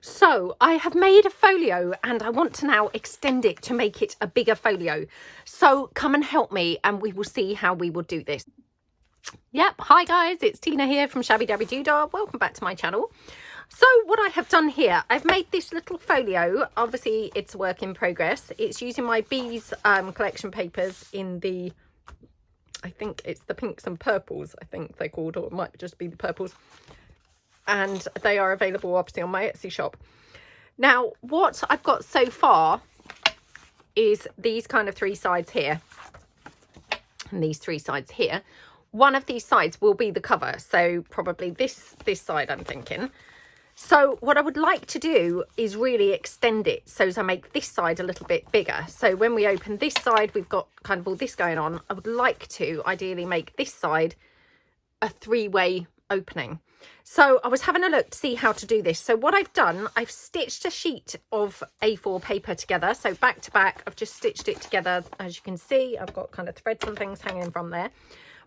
So I have made a folio and I want to now extend it to make it a bigger folio. So come and help me and we will see how we will do this. Yep, hi guys, it's Tina here from Shabbydabbydoodah. Welcome back to my channel. So what I have done here, I've made this little folio. Obviously it's a work in progress. It's using my bees collection papers in the, I think it's the pinks and purples, I think they're called, or it might just be the purples. And they are available obviously on my Etsy shop. Now what I've got so far is these kind of three sides here and these three sides here. One of these sides will be the cover, so probably this side I'm thinking. So what I would like to do is really extend it so as I make this side a little bit bigger. So when we open this side, we've got kind of all this going on. I would like to ideally make this side a three-way opening. So I was having a look to see how to do this. So what I've done, I've stitched a sheet of A4 paper together. So back to back, I've just stitched it together. As you can see, I've got kind of threads and things hanging from there.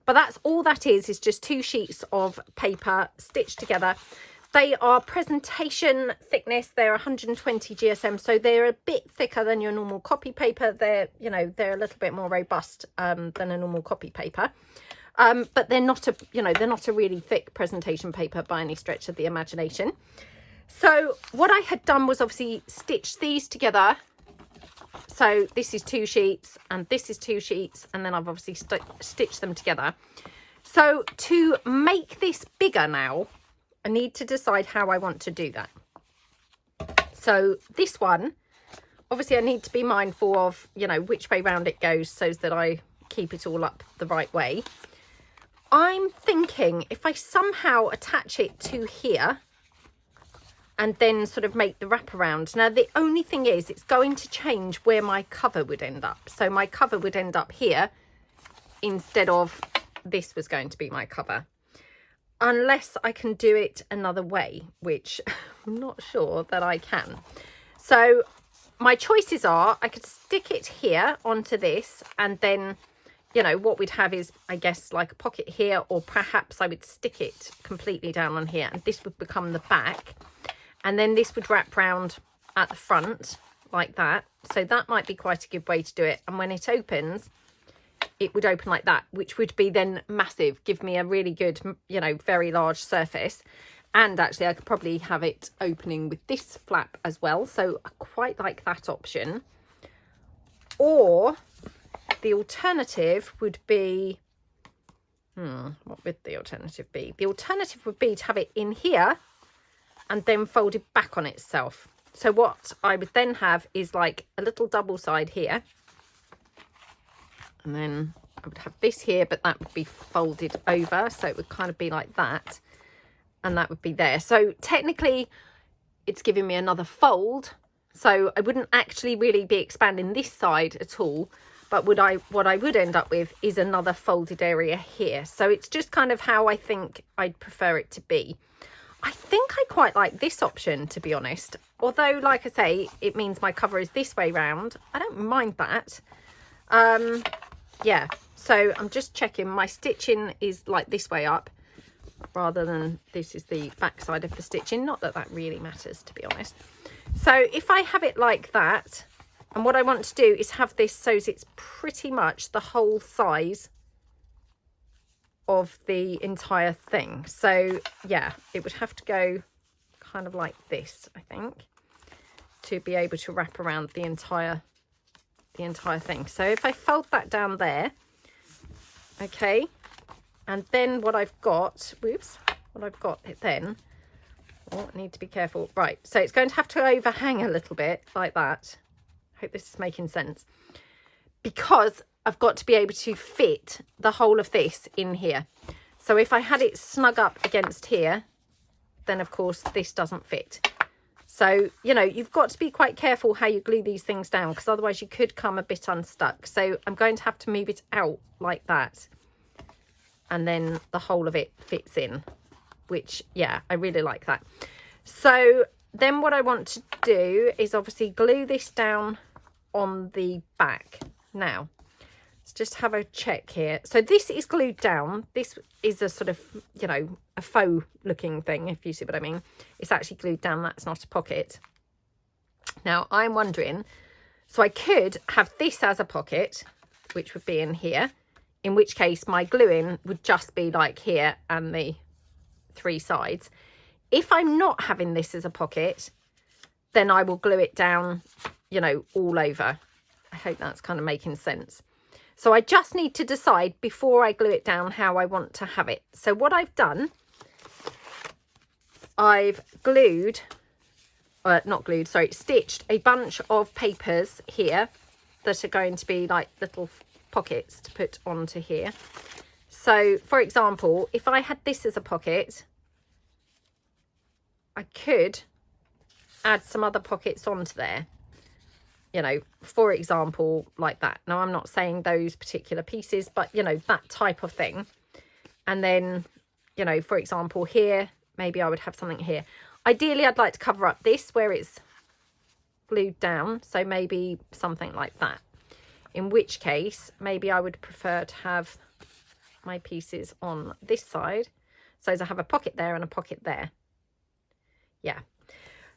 But that's all that is just two sheets of paper stitched together. They are presentation thickness. They're 120 GSM, so they're a bit thicker than your normal copy paper. They're, you know, they're a little bit more robust than a normal copy paper. But they're not a, you know, they're not a really thick presentation paper by any stretch of the imagination. So what I had done was obviously stitch these together. So this is two sheets and this is two sheets, and then I've obviously stitched them together. So to make this bigger now, I need to decide how I want to do that. So this one, obviously I need to be mindful of, you know, which way round it goes so that I keep it all up the right way. I'm thinking if I somehow attach it to here and then sort of make the wraparound. Now the only thing is it's going to change where my cover would end up. So my cover would end up here instead of this was going to be my cover. Unless I can do it another way, which I'm not sure that I can. So my choices are, I could stick it here onto this, and then, you know, what we'd have is, I guess, like a pocket here, or perhaps I would stick it completely down on here and this would become the back, and then this would wrap round at the front like that. So that might be quite a good way to do it. And when it opens, it would open like that, which would be then massive, give me a really good, you know, very large surface. And actually I could probably have it opening with this flap as well. So I quite like that option. Or the alternative would be, what would the alternative be? The alternative would be to have it in here and then folded back on itself. So what I would then have is like a little double side here. And then I would have this here, but that would be folded over. So it would kind of be like that. And that would be there. So technically it's giving me another fold. So I wouldn't actually really be expanding this side at all. But what I would end up with is another folded area here. So it's just kind of how I think I'd prefer it to be. I think I quite like this option, to be honest. Although, like I say, it means my cover is this way round. I don't mind that. Yeah, so I'm just checking my stitching is like this way up rather than this is the back side of the stitching. Not that that really matters, to be honest. So if I have it like that, and what I want to do is have this so it's pretty much the whole size of the entire thing. So yeah, it would have to go kind of like this, I think, to be able to wrap around the entire thing. So if I fold that down there, okay, and then what I've got, what I've got then, oh, I need to be careful, right, so it's going to have to overhang a little bit like that. I hope this is making sense, because I've got to be able to fit the whole of this in here. So if I had it snug up against here, then of course this doesn't fit. So, you know, you've got to be quite careful how you glue these things down, because otherwise you could come a bit unstuck. So I'm going to have to move it out like that. And then the whole of it fits in, which, yeah, I really like that. So then what I want to do is obviously glue this down on the back. Now, it's just have a check here. So this is glued down. This is a sort of, you know, a faux looking thing, if you see what I mean. It's actually glued down. That's not a pocket. Now I'm wondering, so I could have this as a pocket, which would be in here, in which case my gluing would just be like here and the 3 sides. If I'm not having this as a pocket, then I will glue it down, you know, all over. I hope that's kind of making sense. So I just need to decide before I glue it down how I want to have it. So what I've done, I've glued, not glued, sorry, stitched a bunch of papers here that are going to be like little pockets to put onto here. So for example, if I had this as a pocket, I could add some other pockets onto there, you know, for example, like that. Now I'm not saying those particular pieces, but you know, that type of thing. And then, you know, for example here, maybe I would have something here. Ideally I'd like to cover up this where it's glued down, so maybe something like that, in which case maybe I would prefer to have my pieces on this side, so as I have a pocket there and a pocket there. Yeah.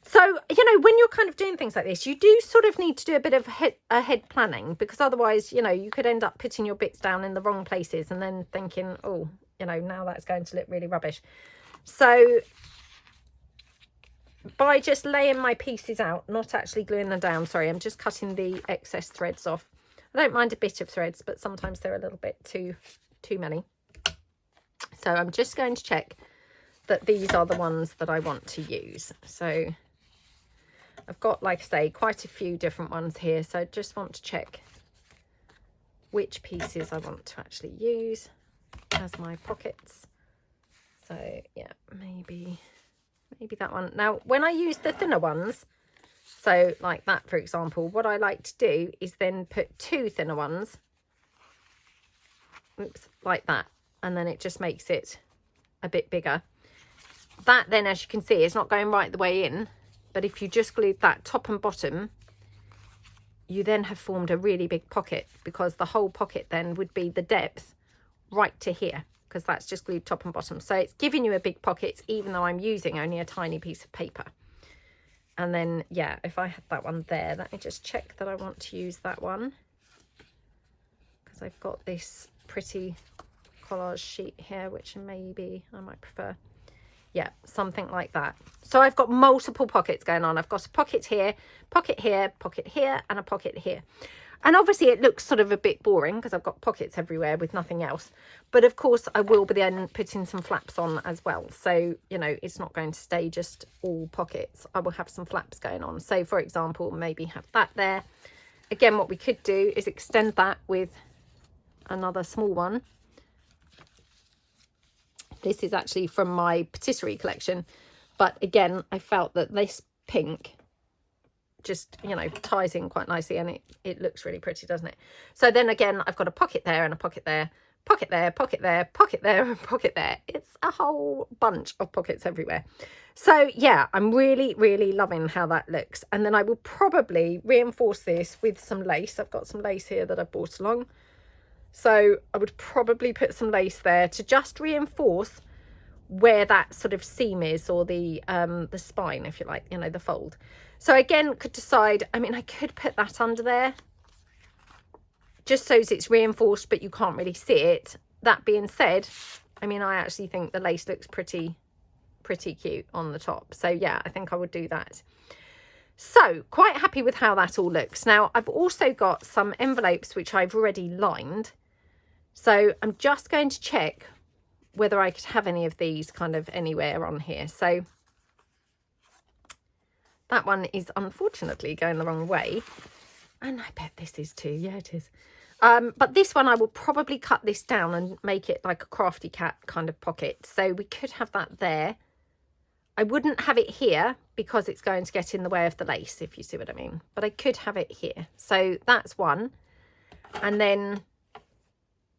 So, you know, when you're kind of doing things like this, you do sort of need to do a bit of head planning, because otherwise, you know, you could end up putting your bits down in the wrong places and then thinking, oh, you know, now that's going to look really rubbish. So by just laying my pieces out, not actually gluing them down, sorry, I'm just cutting the excess threads off. I don't mind a bit of threads, but sometimes they're a little bit too many. So I'm just going to check that these are the ones that I want to use. So I've got, like I say, quite a few different ones here. So I just want to check which pieces I want to actually use as my pockets. So yeah, maybe that one. Now, when I use the thinner ones, so like that, for example, what I like to do is then put 2 thinner ones, oops, like that. And then it just makes it a bit bigger. That then, as you can see, is not going right the way in, but if you just glued that top and bottom, you then have formed a really big pocket, because the whole pocket then would be the depth right to here, because that's just glued top and bottom. So it's giving you a big pocket, even though I'm using only a tiny piece of paper. And then, yeah, if I had that one there, let me just check that I want to use that one, because I've got this pretty collage sheet here, which maybe I might prefer. Yeah, something like that. So I've got multiple pockets going on. I've got a pocket here, pocket here, pocket here, and a pocket here. And obviously it looks sort of a bit boring because I've got pockets everywhere with nothing else. But of course I will be then putting some flaps on as well. So, you know, it's not going to stay just all pockets. I will have some flaps going on. So for example, maybe have that there. Again, what we could do is extend that with another small one. This is actually from my patisserie collection, but again, I felt that this pink just, you know, ties in quite nicely, and it looks really pretty, doesn't it? So then again, I've got a pocket there and a pocket there, pocket there, pocket there, pocket there, and pocket there. It's a whole bunch of pockets everywhere. So yeah, I'm really, really loving how that looks. And then I will probably reinforce this with some lace. I've got some lace here that I brought along. So I would probably put some lace there to just reinforce where that sort of seam is, or the spine, if you like, you know, the fold. So again, could decide, I mean, I could put that under there just so it's reinforced, but you can't really see it. That being said, I mean, I actually think the lace looks pretty cute on the top. So yeah, I think I would do that. So quite happy with how that all looks. Now I've also got some envelopes which I've already lined. So I'm just going to check whether I could have any of these kind of anywhere on here. So that one is unfortunately going the wrong way. And I bet this is too. Yeah, it is. But this one, I will probably cut this down and make it like a crafty cat kind of pocket. So we could have that there. I wouldn't have it here because it's going to get in the way of the lace, if you see what I mean. But I could have it here. So that's one. And then,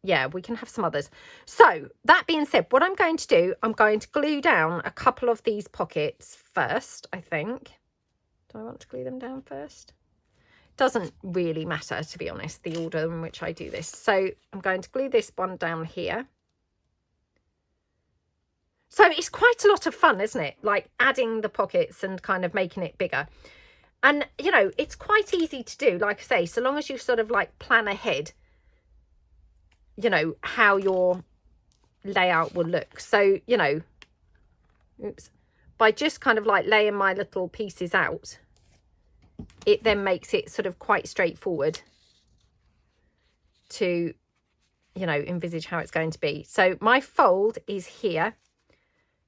yeah, we can have some others. So that being said, what I'm going to do, I'm going to glue down a couple of these pockets first, I think. Do I want to glue them down first? doesn't really matter, to be honest, the order in which I do this. So I'm going to glue this one down here. So it's quite a lot of fun, isn't it? Like adding the pockets and kind of making it bigger. And, you know, it's quite easy to do, like I say, so long as you sort of like plan ahead, you know, how your layout will look. So, you know, oops, by just kind of like laying my little pieces out, it then makes it sort of quite straightforward to, you know, envisage how it's going to be. So my fold is here.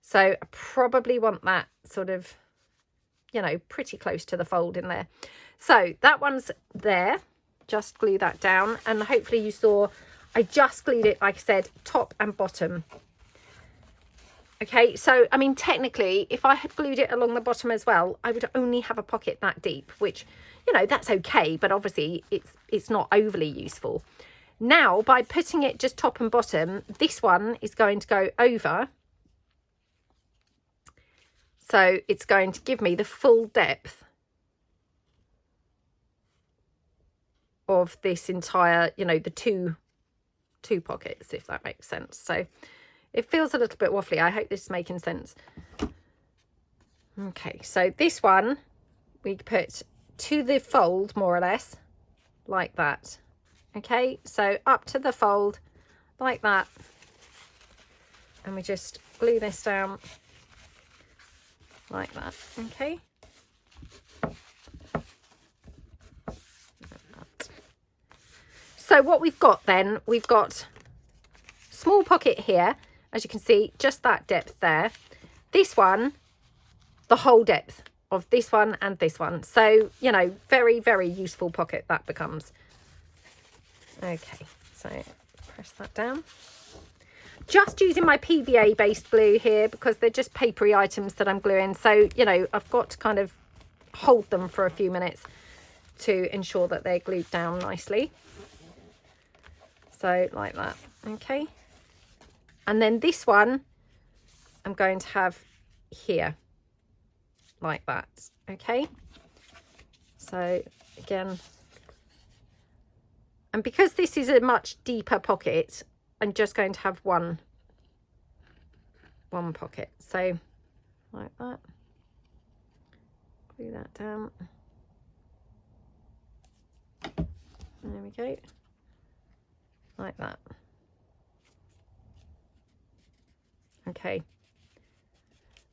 So I probably want that sort of, you know, pretty close to the fold in there. So that one's there. Just glue that down. And hopefully you saw I just glued it, like I said, top and bottom. Okay, so, I mean, technically, if I had glued it along the bottom as well, I would only have a pocket that deep, which, you know, that's okay, but obviously it's not overly useful. Now, by putting it just top and bottom, this one is going to go over. So it's going to give me the full depth of this entire, you know, the two pockets, if that makes sense. So it feels a little bit waffly. I hope this is making sense. Okay, so this one we put to the fold, more or less, like that. Okay, so up to the fold, like that. And we just glue this down, like that. Okay. So what we've got then, we've got small pocket here. As you can see, just that depth there. This one, the whole depth of this one and this one. So, you know, very, very useful pocket that becomes. Okay, so press that down. Just using my PVA based glue here because they're just papery items that I'm gluing. So, you know, I've got to kind of hold them for a few minutes to ensure that they're glued down nicely. So like that, okay. And then this one, I'm going to have here, like that, okay? So again, and because this is a much deeper pocket, I'm just going to have one pocket. So like that, glue that down. There we go, like that. Okay,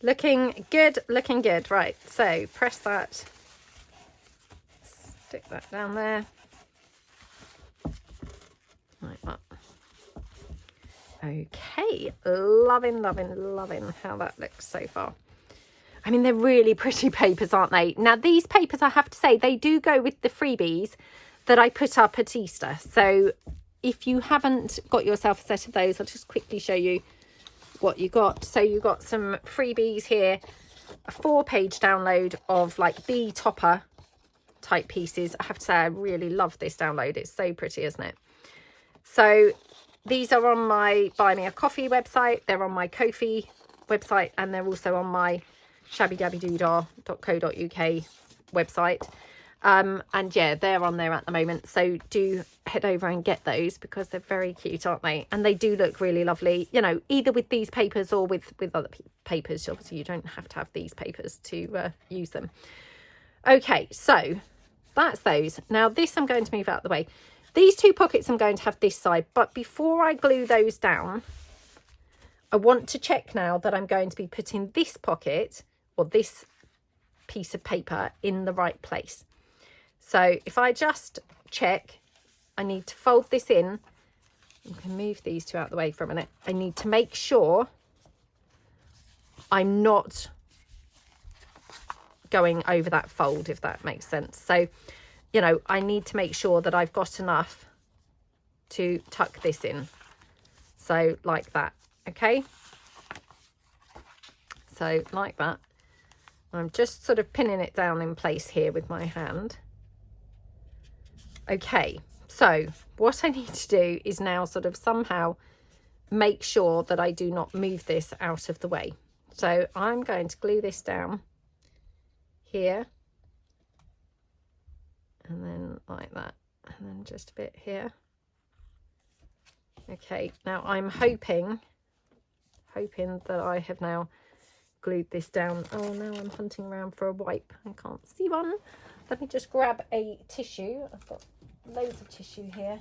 looking good, looking good. Right, so press that, stick that down there, like that. Okay, loving how that looks so far. I mean, they're really pretty papers, aren't they? Now, these papers, I have to say, they do go with the freebies that I put up at Easter. So if you haven't got yourself a set of those, I'll just quickly show you what you got. So you got some freebies here, a 4-page download of like bee topper type pieces. I have to say, I really love this download. It's so pretty, isn't it? So these are on my Buy Me a Coffee website, they're on my Ko-fi website, and they're also on my shabbydabbydoodah.co.uk website. And yeah, they're on there at the moment, so do head over and get those because they're very cute, aren't they? And they do look really lovely, you know, either with these papers or with other papers. Obviously you don't have to have these papers to use them. Okay, so that's those. Now this I'm going to move out of the way. These two pockets I'm going to have this side, but before I glue those down, I want to check now that I'm going to be putting this pocket or this piece of paper in the right place. So if I just check, I need to fold this in. You can move these two out of the way for a minute. I need to make sure I'm not going over that fold, if that makes sense. So, you know, I need to make sure that I've got enough to tuck this in. So like that, okay? So like that. I'm just sort of pinning it down in place here with my hand. Okay, so what I need to do is now sort of somehow make sure that I do not move this out of the way. So I'm going to glue this down here. and then like that, and then just a bit here. Okay, now I'm hoping that I have now glued this down. Oh, now I'm hunting around for a wipe. I can't see one. Let me just grab a tissue. I've got loads of tissue here.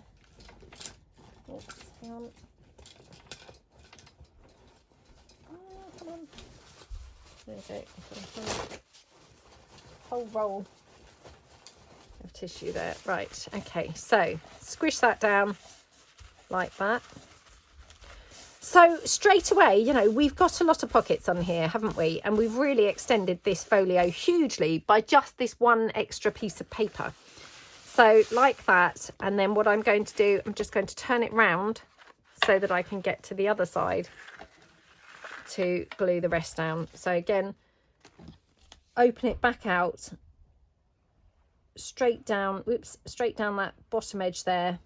Oops, hang on. Oh, come on. There you go. Whole roll of tissue there. Right, okay, so squish that down like that. So straight away, you know, we've got a lot of pockets on here, haven't we? And we've really extended this folio hugely by just this one extra piece of paper. So like that. And then what I'm going to do, I'm just going to turn it round so that I can get to the other side to glue the rest down. So again, open it back out, straight down, whoops, straight down that bottom edge there.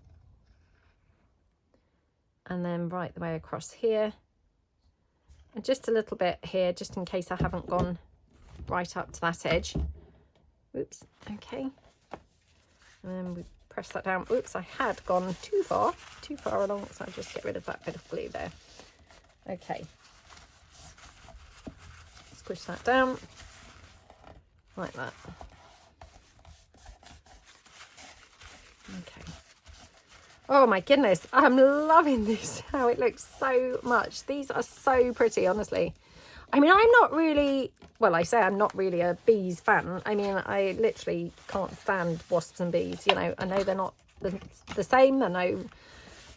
And then right the way across here, and just a little bit here, just in case I haven't gone right up to that edge. Oops, okay. And then we press that down. Oops, I had gone too far along, so I'll just get rid of that bit of glue there. Okay. Squish that down like that. Okay. Oh my goodness, I'm loving this, how it looks so much. These are so pretty, honestly. I mean, I'm not really, well, I say I'm not really a bees fan. I mean, I literally can't stand wasps and bees. You know, I know they're not the same. I know,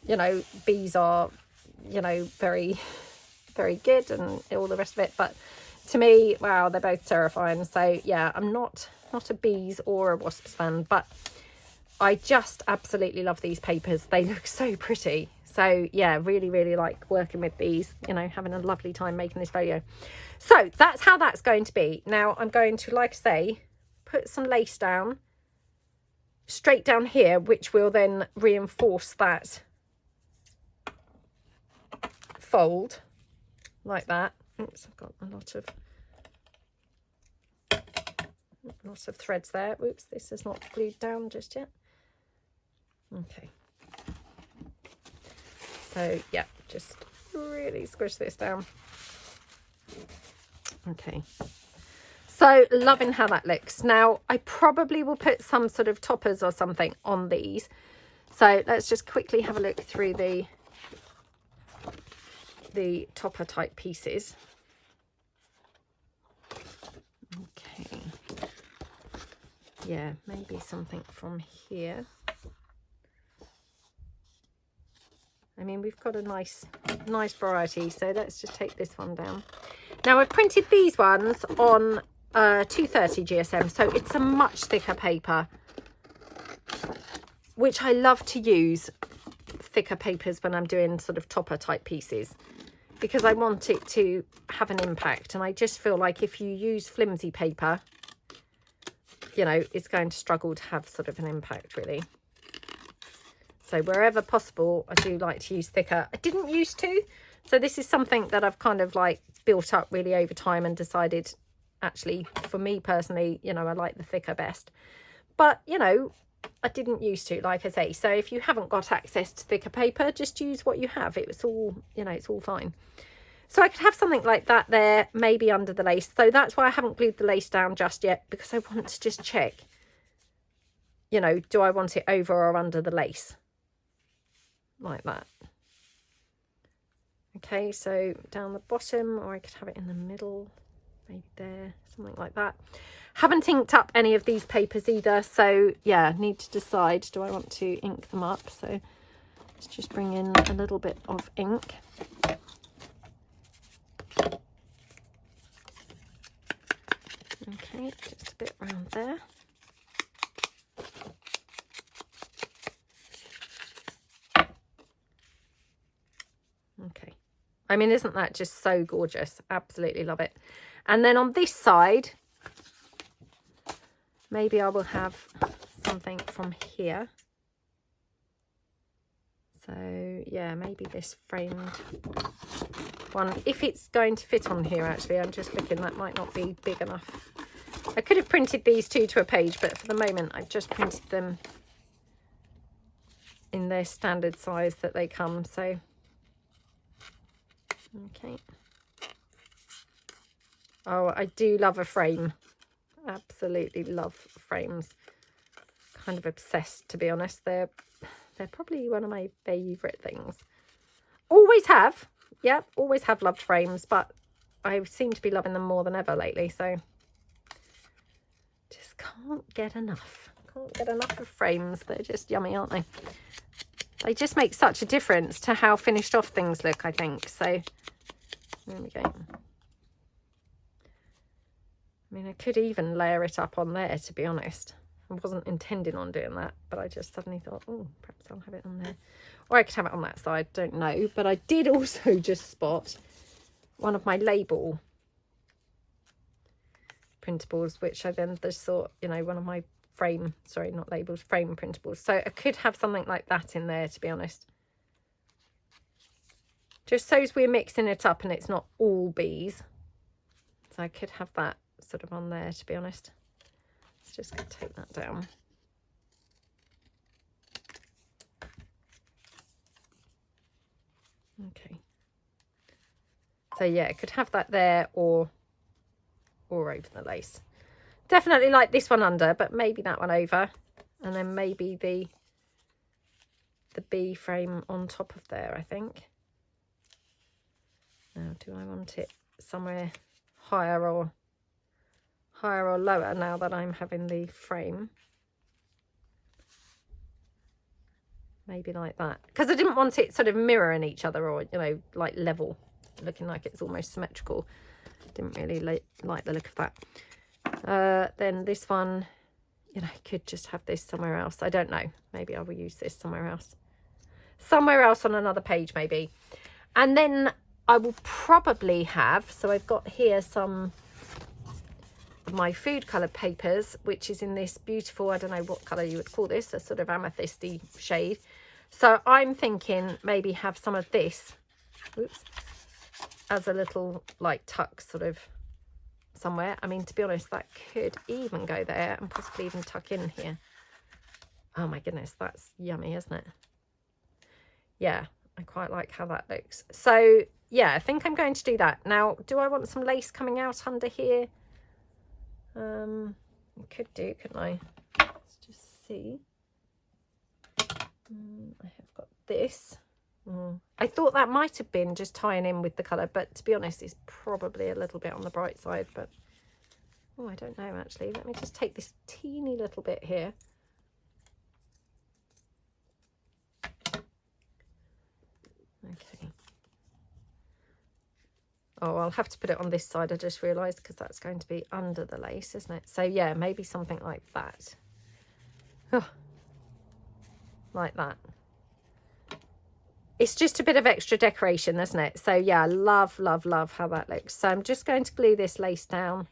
you know, bees are, you know, very, very good and all the rest of it. But to me, wow, they're both terrifying. So yeah, I'm not a bees or a wasps fan, but I just absolutely love these papers. They look so pretty. So yeah, really, really like working with these, you know, having a lovely time making this folio. So that's how that's going to be. Now I'm going to, like I say, put some lace down straight down here, which will then reinforce that fold like that. Oops, I've got lots of threads there. Oops, this is not glued down just yet. Okay. So yeah, just really squish this down. Okay. So loving how that looks. Now I probably will put some sort of toppers or something on these. So let's just quickly have a look through the topper type pieces. Okay. Yeah, maybe something from here. I mean, we've got a nice variety, so let's just take this one down. Now I've printed these ones on 230 GSM, so it's a much thicker paper, which I love to use thicker papers when I'm doing sort of topper type pieces, because I want it to have an impact. And I just feel like if you use flimsy paper, you know, it's going to struggle to have sort of an impact really. So wherever possible, I do like to use thicker. I didn't used to. So this is something that I've kind of like built up really over time and decided, actually, for me personally, you know, I like the thicker best. But, you know, I didn't used to, like I say. So if you haven't got access to thicker paper, just use what you have. It's all, you know, it's all fine. So I could have something like that there, maybe under the lace. So that's why I haven't glued the lace down just yet, because I want to just check, you know, do I want it over or under the lace? Like that. Okay, so down the bottom, or I could have it in the middle, maybe there, something like that. Haven't inked up any of these papers either, so yeah, need to decide, do I want to ink them up? So let's just bring in a little bit of ink. Okay, just a bit around there. Okay, I mean, isn't that just so gorgeous? Absolutely love it. And then on this side, maybe I will have something from here. So yeah, maybe this framed one, if it's going to fit on here. Actually, I'm just looking, that might not be big enough. I could have printed these two to a page, but for the moment I've just printed them in their standard size that they come. So okay. Oh, I do love a frame. Absolutely love frames. Kind of obsessed, to be honest. They're probably one of my favourite things. Always have. Yeah, always have loved frames, but I seem to be loving them more than ever lately, so just can't get enough. Can't get enough of frames. They're just yummy, aren't they? They just make such a difference to how finished off things look, I think. So there we go. I mean, I could even layer it up on there, to be honest. I wasn't intending on doing that, but I just suddenly thought, oh, perhaps I'll have it on there. Or I could have it on that side, don't know. But I did also just spot one of my label printables, which I then just thought, you know, one of my frame, sorry, not labels, frame printables. So I could have something like that in there, to be honest. Just so as we're mixing it up and it's not all bees. So I could have that sort of on there, to be honest. Let's just take that down. Okay. So yeah, it could have that there or over the lace. Definitely like this one under, but maybe that one over, and then maybe the bee frame on top of there, I think. Now, do I want it somewhere higher or lower now that I'm having the frame? Maybe like that, because I didn't want it sort of mirroring each other, or, you know, like level, looking like it's almost symmetrical. Didn't really like the look of that. Then this one, you know, I could just have this somewhere else. I don't know. Maybe I will use this somewhere else. Somewhere else on another page, maybe. And then I will probably have, so I've got here some of my food colour papers, which is in this beautiful, I don't know what colour you would call this, a sort of amethysty shade. So I'm thinking maybe have some of this, oops, as a little like tuck sort of somewhere. I mean, to be honest, that could even go there and possibly even tuck in here. Oh my goodness, that's yummy, isn't it? Yeah, I quite like how that looks. So yeah, I think I'm going to do that. Now, do I want some lace coming out under here? I could do, couldn't I? Let's just see. I have got this. I thought that might have been just tying in with the colour, but to be honest, it's probably a little bit on the bright side. But oh, I don't know actually. Let me just take this teeny little bit here. Okay. Oh, I'll have to put it on this side, I just realised, because that's going to be under the lace, isn't it? So yeah, maybe something like that. Oh, like that. It's just a bit of extra decoration, isn't it? So yeah, love, love, love how that looks. So I'm just going to glue this lace down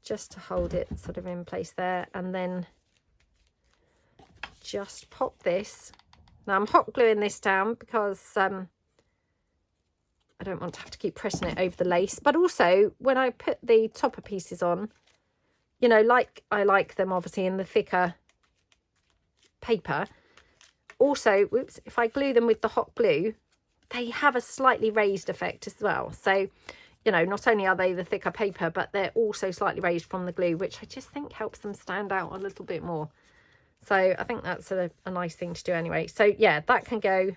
just to hold it sort of in place there, and then just pop this. Now I'm hot gluing this down because I don't want to have to keep pressing it over the lace, but also when I put the topper pieces on, you know, like I like them obviously in the thicker paper. Also, whoops, if I glue them with the hot glue, they have a slightly raised effect as well. So, you know, not only are they the thicker paper, but they're also slightly raised from the glue, which I just think helps them stand out a little bit more. So I think that's a nice thing to do anyway. So yeah, that can go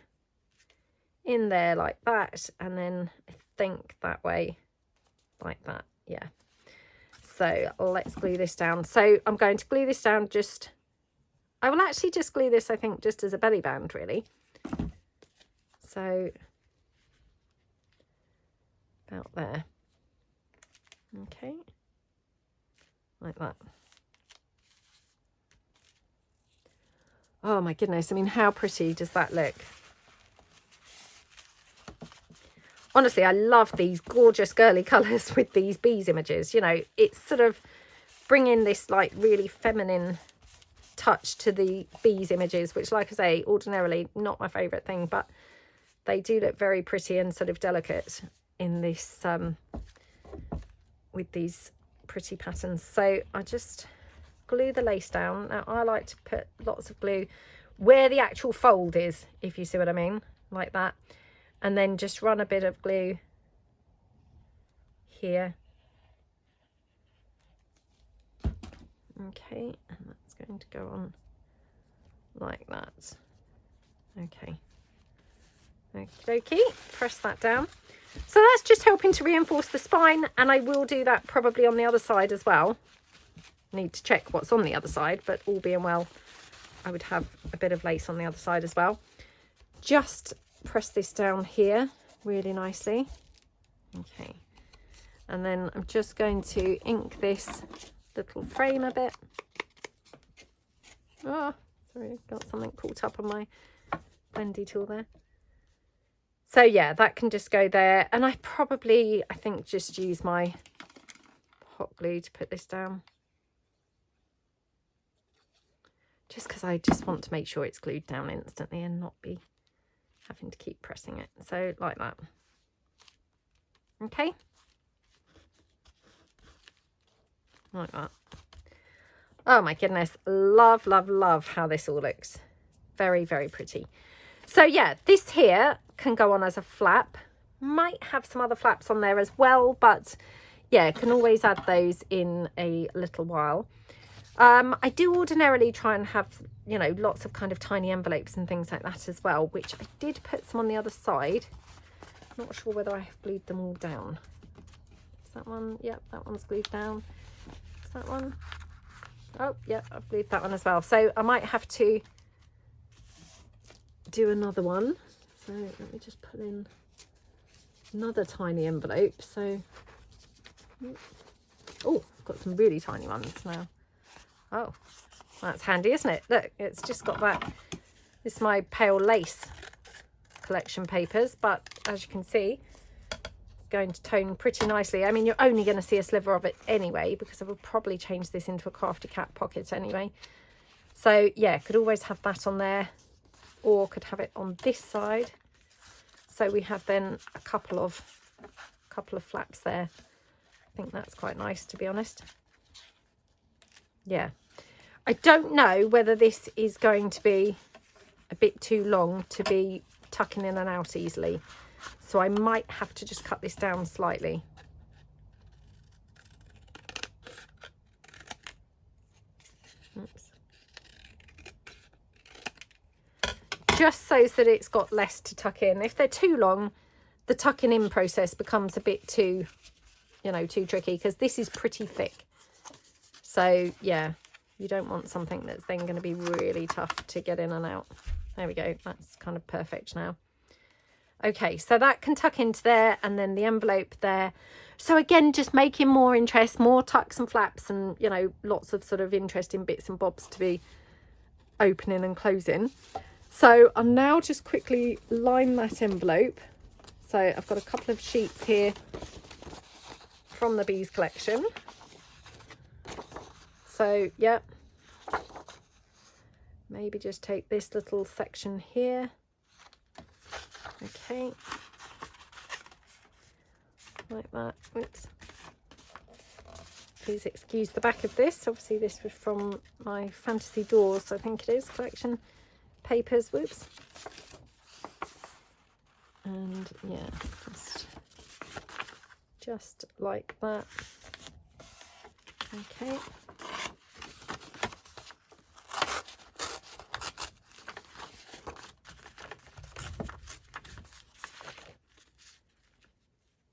in there like that, and then I think that way like that. Yeah, so let's glue this down. So I'm going to glue this down, just I will actually just glue this, I think, just as a belly band really. So about there. Okay, like that. Oh my goodness, I mean, how pretty does that look? Honestly, I love these gorgeous girly colours with these bees images. You know, it's sort of bringing this like really feminine touch to the bees images, which, like I say, ordinarily not my favourite thing, but they do look very pretty and sort of delicate in this with these pretty patterns. So I just glue the lace down. Now I like to put lots of glue where the actual fold is, if you see what I mean, like that, and then just run a bit of glue here. Okay, and that's going to go on like that. Okay, okie dokie, press that down. So that's just helping to reinforce the spine, and I will do that probably on the other side as well. Need to check what's on the other side, but all being well, I would have a bit of lace on the other side as well. Just press this down here really nicely. Okay, and then I'm just going to ink this little frame a bit. Oh, sorry, got something caught up on my bendy tool there. So yeah, that can just go there, and I think just use my hot glue to put this down, just because I just want to make sure it's glued down instantly and not be having to keep pressing it. So like that. Okay, like that. Oh my goodness, love, love, love how this all looks. Very, very pretty. So yeah, this here can go on as a flap. Might have some other flaps on there as well, but yeah, can always add those in a little while. I do ordinarily try and have, you know, lots of kind of tiny envelopes and things like that as well, which I did put some on the other side. Not sure whether I have glued them all down. Is that one? Yep, that one's glued down. Is that one? Oh, yeah, I've glued that one as well. So I might have to do another one. So let me just put in another tiny envelope. So, oh, I've got some really tiny ones now. Oh, that's handy, isn't it? Look, it's just got that. This is my pale lace collection papers, but as you can see, it's going to tone pretty nicely. I mean, you're only going to see a sliver of it anyway, because I will probably change this into a crafty cat pocket anyway. So yeah, could always have that on there, or could have it on this side. So we have then a couple of flaps there. I think that's quite nice, to be honest. Yeah, I don't know whether this is going to be a bit too long to be tucking in and out easily, so I might have to just cut this down slightly. Oops. Just so that it's got less to tuck in. If they're too long, the tucking in process becomes a bit too, you know, too tricky, because this is pretty thick. So yeah, you don't want something that's then going to be really tough to get in and out. There we go, that's kind of perfect now. Okay, so that can tuck into there, and then the envelope there. So again, just making more interest, more tucks and flaps, and, you know, lots of sort of interesting bits and bobs to be opening and closing. So I'll now just quickly line that envelope. So I've got a couple of sheets here from the Bees collection. So yeah, maybe just take this little section here. Okay, like that. Oops, please excuse the back of this. Obviously this was from my Fantasy Doors, I think it is, collection papers. Whoops. And yeah, just like that. Okay.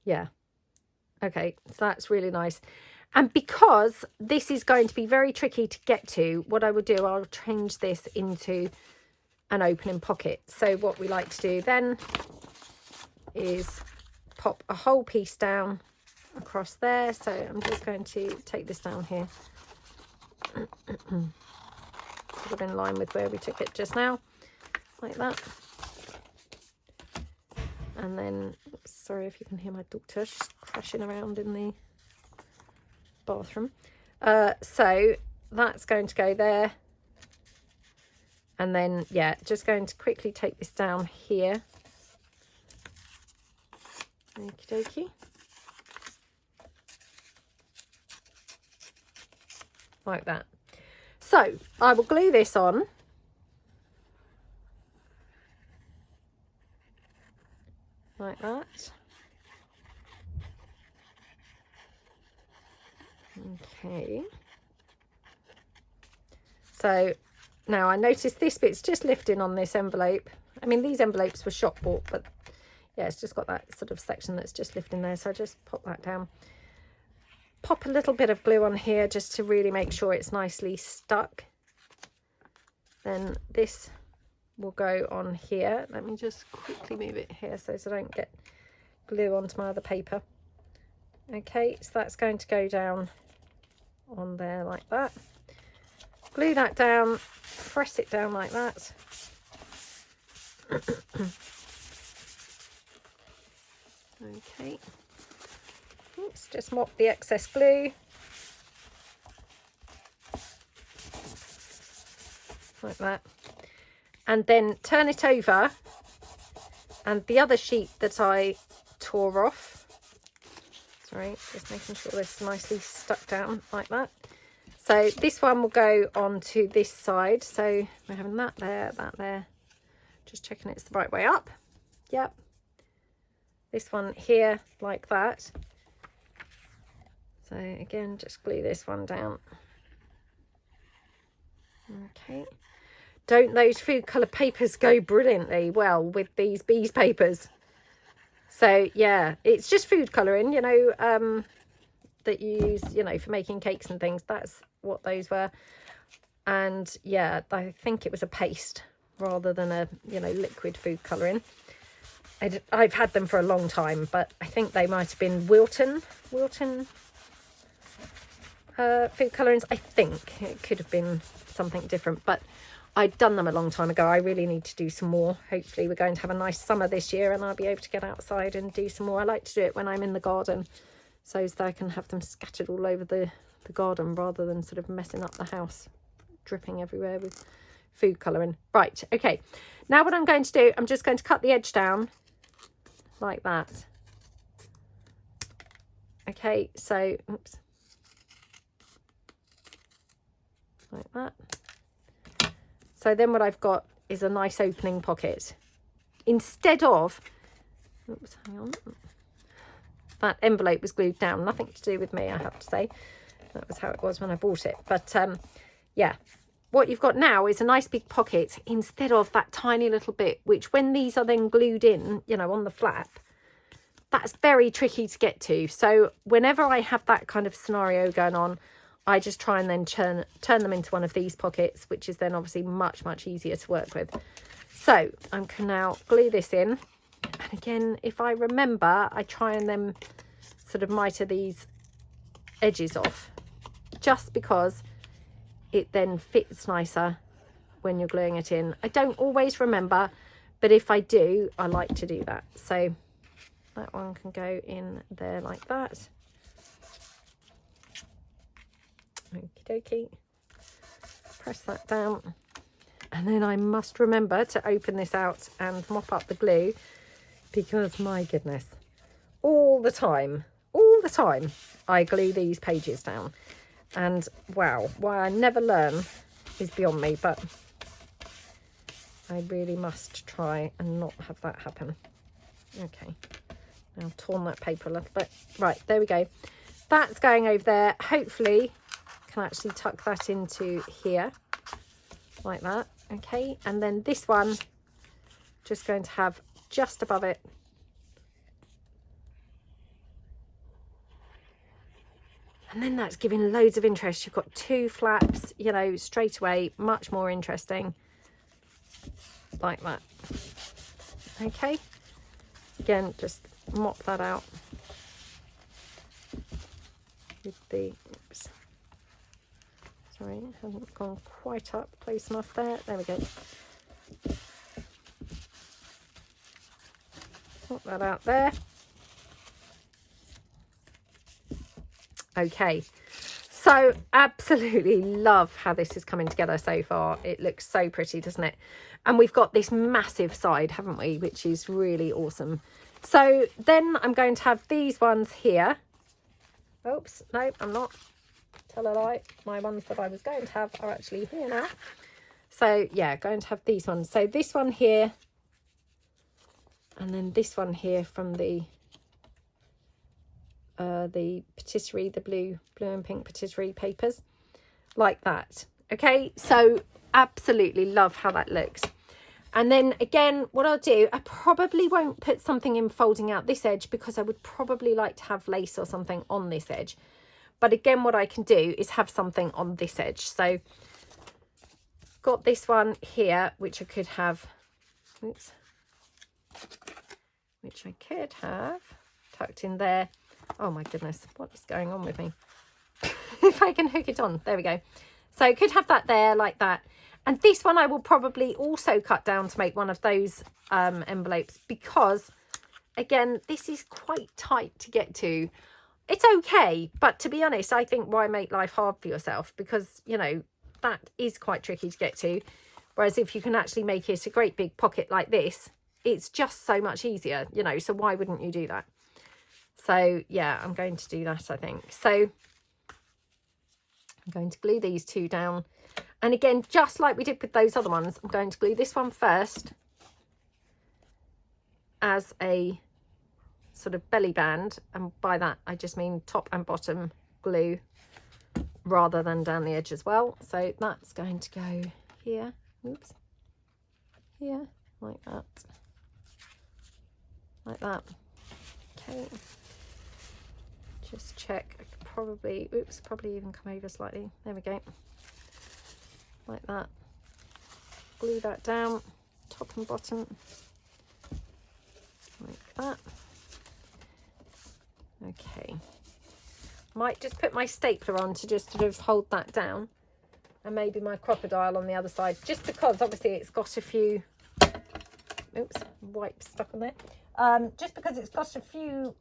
Yeah, okay, so that's really nice. And because this is going to be very tricky to get to, what I will do, I'll change this into an opening pocket. So what we like to do then is pop a whole piece down across there. So I'm just going to take this down here, sort of in line with where we took it just now, like that. And then, sorry if you can hear my daughter, she's crashing around in the bathroom. So that's going to go there. And then, yeah, just going to quickly take this down here. Okie dokie. like that. So I will glue this on. Like that. Okay. So now I noticed this bit's just lifting on this envelope. I mean, these envelopes were shop bought, but yeah, it's just got that sort of section that's just lifting there. So I just pop that down. Pop a little bit of glue on here just to really make sure it's nicely stuck. Then this will go on here. Let me just quickly move it here so I don't get glue onto my other paper. Okay, so that's going to go down on there like that. Glue that down, press it down like that. Okay, let's just mop the excess glue. Like that. And then turn it over, and the other sheet that I tore off, sorry, just making sure this is nicely stuck down like that. So this one will go onto this side. So we're having that there, just checking it's the right way up. Yep. This one here like that. So again, just glue this one down. Okay. Don't those food colour papers go brilliantly well with these bees papers? So yeah, it's just food colouring, you know, that you use, you know, for making cakes and things. That's what those were. And yeah, I think it was a paste rather than a, you know, liquid food colouring. I've had them for a long time, but I think they might have been Wilton food colourings. I think it could have been something different, but I'd done them a long time ago. I really need to do some more. Hopefully we're going to have a nice summer this year and I'll be able to get outside and do some more. I like to do it when I'm in the garden so that I can have them scattered all over the garden rather than sort of messing up the house, dripping everywhere with food colouring. Right, okay. Now what I'm going to do, I'm just going to cut the edge down like that. Okay, so, oops. Like that. So then what I've got is a nice opening pocket. Instead of, oops, hang on. That envelope was glued down. Nothing to do with me, I have to say. That was how it was when I bought it. But yeah, what you've got now is a nice big pocket instead of that tiny little bit, which when these are then glued in, you know, on the flap, that's very tricky to get to. So whenever I have that kind of scenario going on, I just try and then turn them into one of these pockets, which is then obviously much, much easier to work with. So I can now glue this in. And again, if I remember, I try and then sort of miter these edges off, just because it then fits nicer when you're gluing it in. I don't always remember, but if I do, I like to do that. So that one can go in there like that. Okie dokie. Press that down. And then I must remember to open this out and mop up the glue, because my goodness, all the time, I glue these pages down. And wow, why I never learn is beyond me, but I really must try and not have that happen. Okay, now I've torn that paper a little bit. Right, there we go. That's going over there. Hopefully can actually tuck that into here like that. Okay, and then this one just going to have just above it and then that's giving loads of interest. You've got two flaps, you know, straight away, much more interesting like that. Okay, again, just mop that out with the, oops, sorry, it hasn't gone quite up close enough there. There we go. Put that out there. Okay, so absolutely love how this is coming together so far. It looks so pretty, doesn't it? And we've got this massive side, haven't we, which is really awesome. So then I'm going to have these ones here. Oops, no, I'm not. tell a lie, my ones that I was going to have are actually here now. So yeah, going to have these ones. So this one here, and then this one here from the patisserie, the blue and pink patisserie papers, like that. Okay, so absolutely love how that looks. And then again, what I'll do, I probably won't put something in folding out this edge because I would probably like to have lace or something on this edge. But again, what I can do is have something on this edge. So got this one here, which I could have, oops, which I could have tucked in there. Oh my goodness, what is going on with me? If I can hook it on, there we go. So I could have that there like that. And this one I will probably also cut down to make one of those envelopes, because again, this is quite tight to get to. It's okay, but to be honest, I think why make life hard for yourself, because, you know, that is quite tricky to get to. Whereas if you can actually make it a great big pocket like this, it's just so much easier, you know, so why wouldn't you do that? So yeah, I'm going to do that, I think. So I'm going to glue these two down. And again, just like we did with those other ones, I'm going to glue this one first as a sort of belly band. And by that, I just mean top and bottom glue rather than down the edge as well. So that's going to go here. Oops. Here, like that. Like that. Okay. Just check. I could probably, oops, probably even come over slightly. There we go. Like that. Glue that down, top and bottom, like that. Okay. Might just put my stapler on to just sort of hold that down, and maybe my crocodile on the other side, just because obviously it's got a few, oops, wipe stuck on there. Just because it's got a few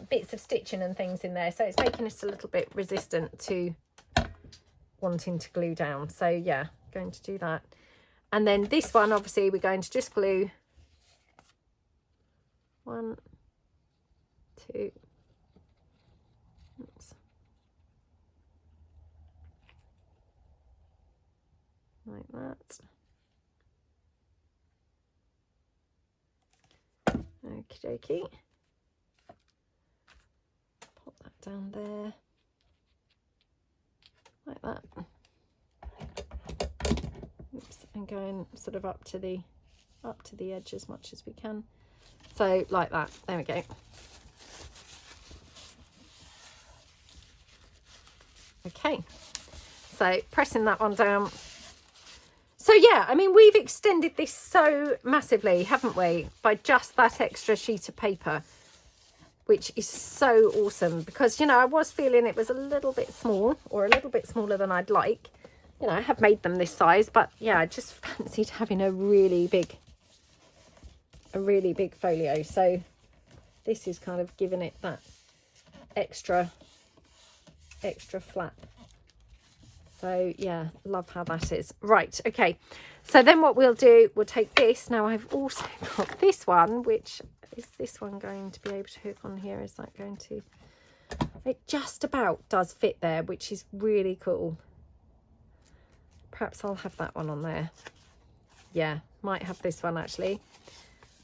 bits of stitching and things in there, so it's making it a little bit resistant to wanting to glue down. So yeah, going to do that. And then this one, obviously we're going to just glue 1, 2, oops, like that. Okie dokie. Pop that down there. Like that. Oops, and going sort of up to the edge as much as we can. So like that. There we go. Okay. So pressing that one down. So yeah, I mean, we've extended this so massively, haven't we, by just that extra sheet of paper, which is so awesome, because, you know, I was feeling it was a little bit small, or a little bit smaller than I'd like. You know, I have made them this size, but yeah, I just fancied having a really big folio. So this is kind of giving it that extra flap. So yeah, love how that is. Right, okay. So then what we'll do, we'll take this. Now I've also got this one, which is this one going to be able to hook on here? Is that going to, it just about does fit there, which is really cool. Perhaps I'll have that one on there. Yeah, might have this one actually.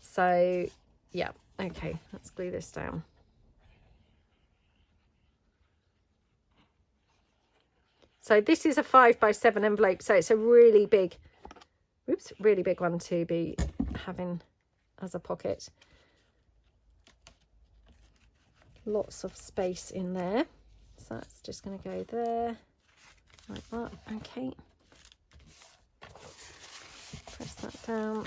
So yeah, okay, let's glue this down. So this is a 5x7 envelope, so it's a really big, oops, really big one to be having as a pocket. Lots of space in there. So that's just going to go there, like that. Okay. Press that down.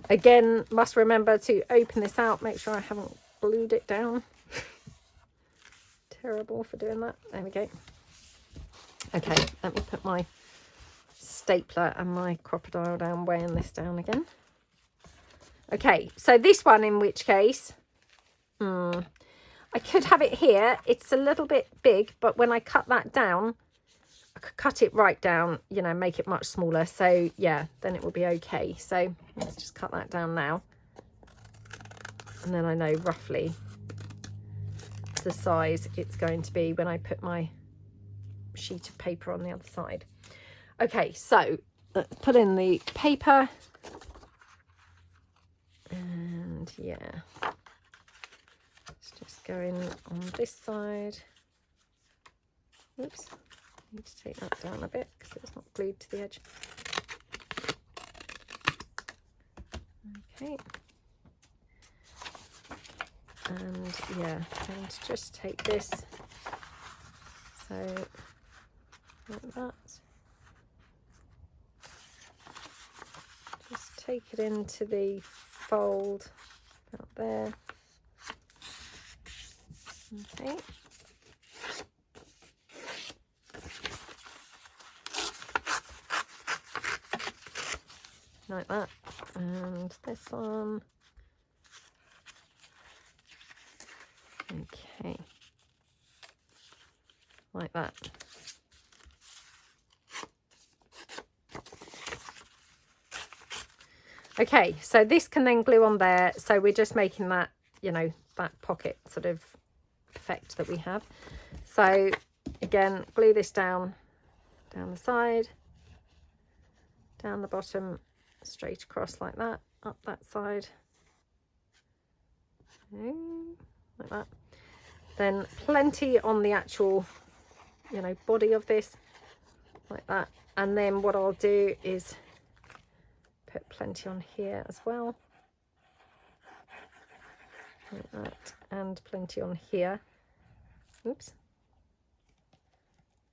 Again, must remember to open this out, make sure I haven't glued it down. Terrible for doing that. There we go. Okay, let me put my stapler and my crocodile down, weighing this down again. Okay, so this one, in which case, I could have it here. It's a little bit big, but when I cut that down, I could cut it right down, you know, make it much smaller. So yeah, then it will be okay. So let's just cut that down now. And then I know roughly the size it's going to be when I put my sheet of paper on the other side. Okay, so let's put in the paper. And yeah, let's just go in on this side. Oops, need to take that down a bit because it's not glued to the edge. Okay. And yeah, I'm going to just take this, so like that. Just take it into the fold out there. Okay. Like that. And this one. Okay. Like that. Okay, so this can then glue on there. So we're just making that, you know, that pocket sort of effect that we have. So again, glue this down the side, down the bottom, straight across like that, up that side, like that. Then plenty on the actual, you know, body of this, like that. And then what I'll do is put plenty on here as well, like that, and plenty on here. Oops.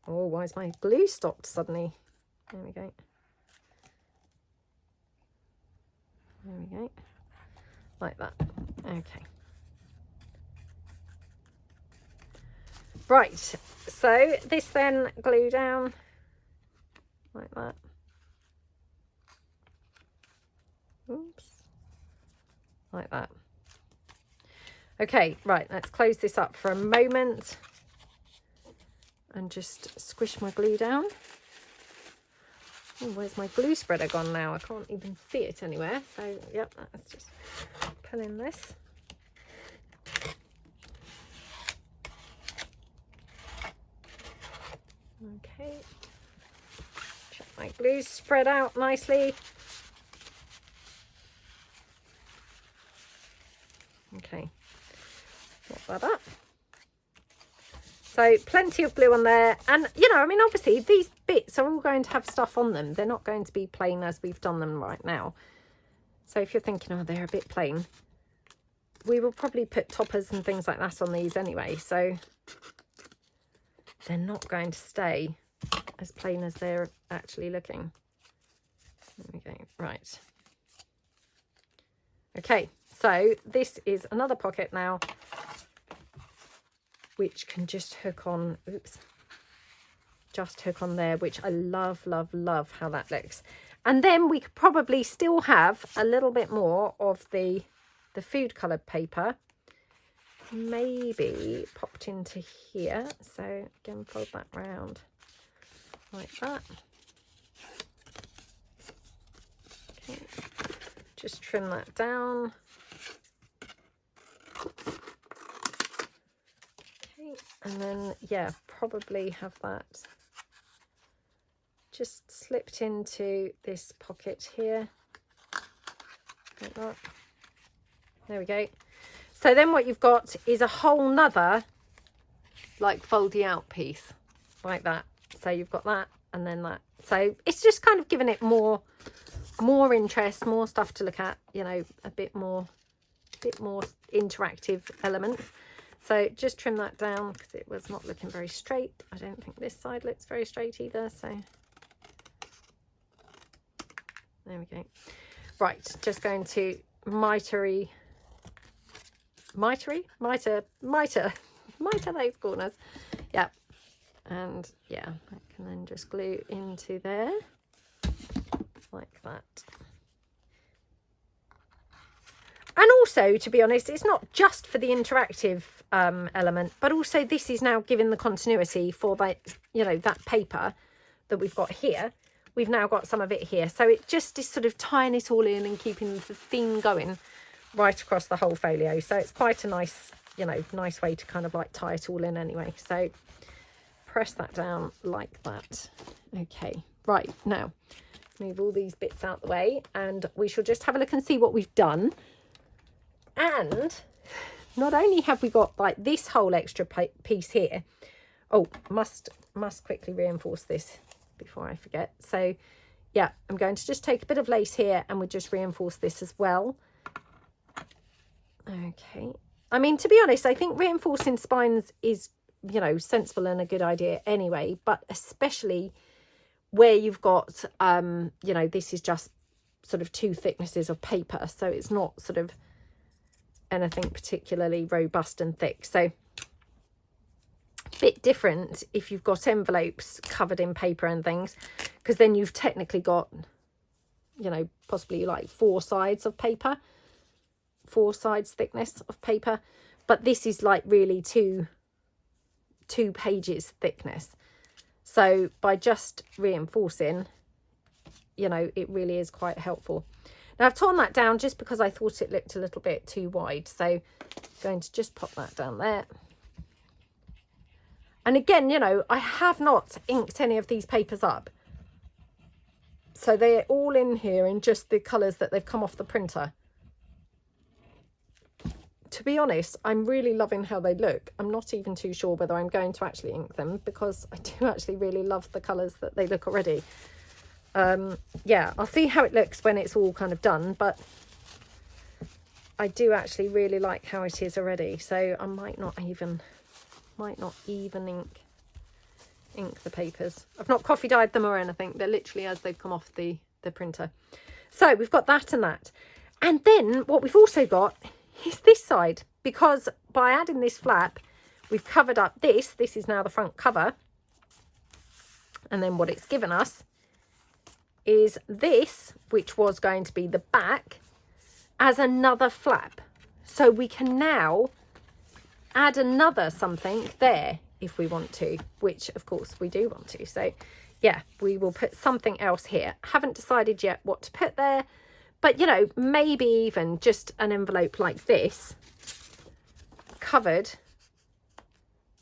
Oh, why is my glue stopped suddenly? There we go. There we go. Like that. Okay. Right, so this then glue down like that. Oops. Like that. Okay, right, let's close this up for a moment and just squish my glue down. Oh, where's my glue spreader gone now? I can't even see it anywhere. So, yep, let's just pull in this. Okay. Check my glue spread out nicely. Okay, pop that up. So plenty of glue on there, and you know, I mean, obviously these bits are all going to have stuff on them. They're not going to be plain as we've done them right now. So if you're thinking, oh, they're a bit plain, we will probably put toppers and things like that on these anyway, so they're not going to stay as plain as they're actually looking. There we go. Right. Okay, so this is another pocket now, which can just hook on, oops, just hook on there, which I love, love, love how that looks. And then we could probably still have a little bit more of the food coloured paper, maybe popped into here. So again, fold that round like that. Okay, just trim that down. Okay, and then yeah, probably have that just slipped into this pocket here like that. There we go. So then what you've got is a whole nother like foldy out piece like that. So you've got that and then that. So it's just kind of giving it more interest, more stuff to look at, you know, a bit more interactive elements. So just trim that down because it was not looking very straight. I don't think this side looks very straight either. So there we go. Right, just going to miter those corners. Yep. And yeah, I can then just glue into there like that. And also, to be honest, it's not just for the interactive element, but also this is now giving the continuity for that, you know, that paper that we've got here. We've now got some of it here. So it just is sort of tying it all in and keeping the theme going right across the whole folio. So it's quite a nice you know, nice way to kind of like tie it all in anyway. So press that down like that. Okay, right, now move all these bits out the way and we shall just have a look and see what we've done. And not only have we got like this whole extra piece here, oh, must quickly reinforce this before I forget. So yeah, I'm going to just take a bit of lace here and we'll just reinforce this as well. Okay, I mean, to be honest, I think reinforcing spines is, you know, sensible and a good idea anyway, but especially where you've got, you know, this is just sort of 2 thicknesses of paper, so it's not sort of anything particularly robust and thick. So bit different if you've got envelopes covered in paper and things, because then you've technically got, you know, possibly like 4 sides of paper, 4 sides thickness of paper, but this is like really 2 pages thickness. So by just reinforcing, you know, it really is quite helpful. Now I've torn that down just because I thought it looked a little bit too wide, so I'm going to just pop that down there. And again, you know, I have not inked any of these papers up, so they're all in here in just the colours that they've come off the printer. To be honest, I'm really loving how they look. I'm not even too sure whether I'm going to actually ink them, because I do actually really love the colours that they look already. Yeah, I'll see how it looks when it's all kind of done, but I do actually really like how it is already. So I might not even ink the papers. I've not coffee dyed them or anything. They're literally as they've come off the printer. So we've got that and that. And then what we've also got is this side, because by adding this flap, we've covered up this. This is now the front cover. And then what it's given us is this, which was going to be the back, as another flap. So we can now add another something there if we want to, which of course we do want to. So yeah, we will put something else here. Haven't decided yet what to put there, but you know, maybe even just an envelope like this covered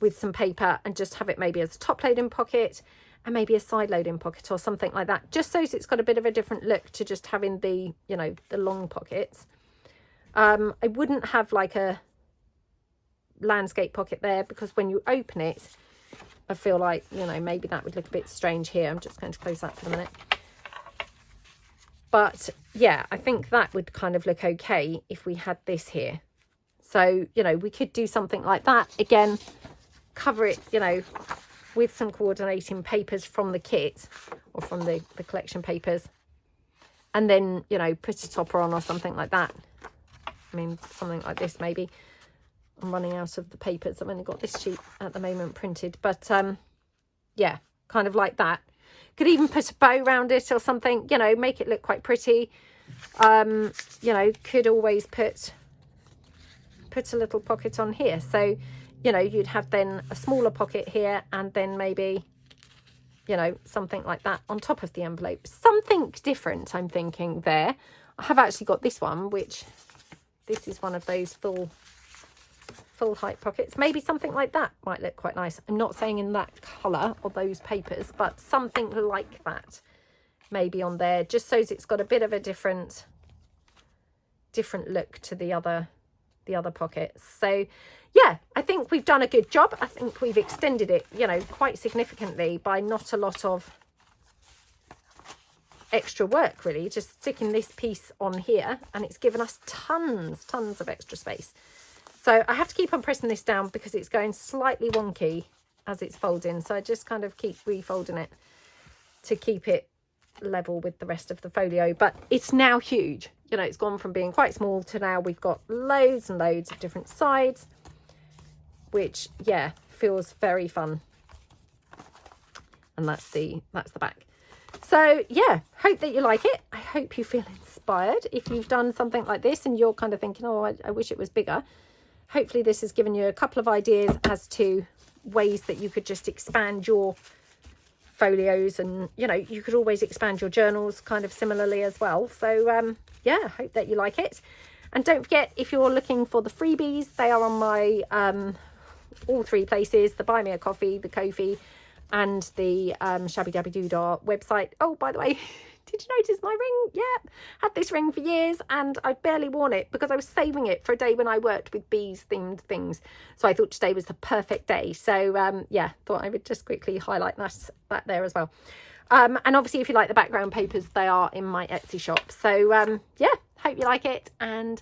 with some paper, and just have it maybe as a top loading pocket and maybe a side loading pocket or something like that, just so it's got a bit of a different look to just having the, you know, the long pockets. I wouldn't have like a landscape pocket there, because when you open it, I feel like, you know, maybe that would look a bit strange here. I'm just going to close that for a minute. But yeah, I think that would kind of look okay if we had this here. So, you know, we could do something like that. Again, cover it, you know, with some coordinating papers from the kit or from the collection papers. And then, you know, put a topper on or something like that. I mean, something like this maybe. I'm running out of the papers. I've only got this sheet at the moment printed. But yeah, kind of like that. Could even put a bow around it or something, you know, make it look quite pretty. You know, could always put a little pocket on here. So, you know, you'd have then a smaller pocket here, and then maybe, you know, something like that on top of the envelope. Something different, I'm thinking there. I have actually got this one, which this is one of those full height pockets. Maybe something like that might look quite nice. I'm not saying in that colour or those papers, but something like that maybe on there, just so it's got a bit of a different look to the other pockets. So yeah, I think we've done a good job. I think we've extended it, you know, quite significantly by not a lot of extra work really, just sticking this piece on here, and it's given us tons of extra space. So I have to keep on pressing this down because it's going slightly wonky as it's folding. So I just kind of keep refolding it to keep it level with the rest of the folio. But it's now huge. You know, it's gone from being quite small to now we've got loads and loads of different sides, which, yeah, feels very fun. And that's the back. So yeah, hope that you like it. I hope you feel inspired. If you've done something like this and you're kind of thinking, oh, I wish it was bigger. Hopefully this has given you a couple of ideas as to ways that you could just expand your folios, and, you know, you could always expand your journals kind of similarly as well. So yeah, hope that you like it. And don't forget, if you're looking for the freebies, they are on my all 3 places: the Buy Me a Coffee, the Ko-fi, and the Shabbydabbydoodah website. Oh, by the way, did you notice my ring? Yep, had this ring for years and I've barely worn it because I was saving it for a day when I worked with bees themed things. So I thought today was the perfect day. So yeah, thought I would just quickly highlight that there as well. And obviously, if you like the background papers, they are in my Etsy shop. So yeah, hope you like it, and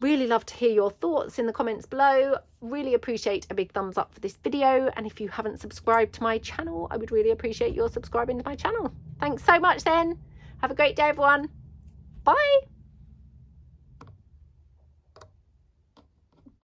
really love to hear your thoughts in the comments below. Really appreciate a big thumbs up for this video, and if you haven't subscribed to my channel, I would really appreciate your subscribing to my channel. Thanks so much then. Have a great day, everyone. Bye.